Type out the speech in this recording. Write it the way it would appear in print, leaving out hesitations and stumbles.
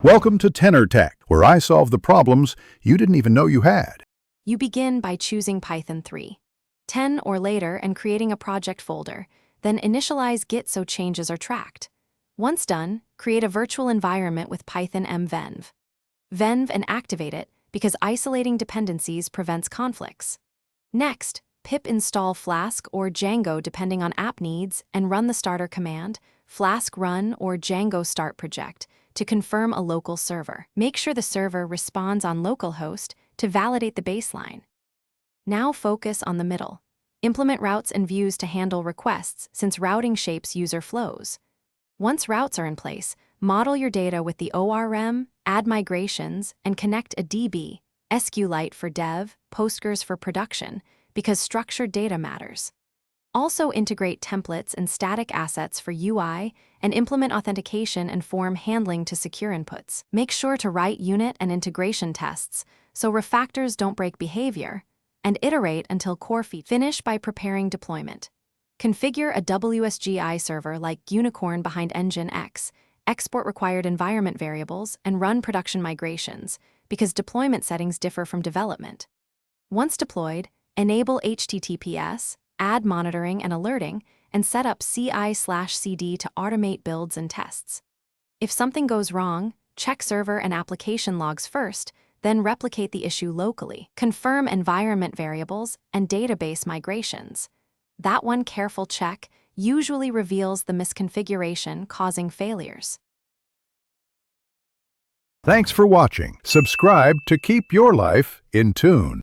Welcome to Tenor Tech, where I solve the problems you didn't even know you had. You begin by choosing Python 3, 10 or later, and creating a project folder. Then initialize Git so changes are tracked. Once done, create a virtual environment with Python mvenv. Venv and activate it because isolating dependencies prevents conflicts. Next, pip install Flask or Django depending on app needs and run the starter command, Flask run or Django start project, to confirm a local server. Make sure the server responds on localhost to validate the baseline. Now focus on the middle. Implement routes and views to handle requests since routing shapes user flows. Once routes are in place, model your data with the ORM, add migrations, and connect a DB, SQLite for dev, Postgres for production, because structured data matters. Also integrate templates and static assets for UI and implement authentication and form handling to secure inputs. Make sure to write unit and integration tests so refactors don't break behavior, and iterate until core features. Finish by preparing deployment. Configure a WSGI server like Unicorn behind Engine X, export required environment variables, and run production migrations, because deployment settings differ from development. Once deployed, enable HTTPS, add monitoring and alerting, and set up CI/CD to automate builds and tests. If something goes wrong, check server and application logs first, then replicate the issue locally. Confirm environment variables and database migrations. That one careful check usually reveals the misconfiguration causing failures. Thanks for watching. Subscribe to keep your life in tune.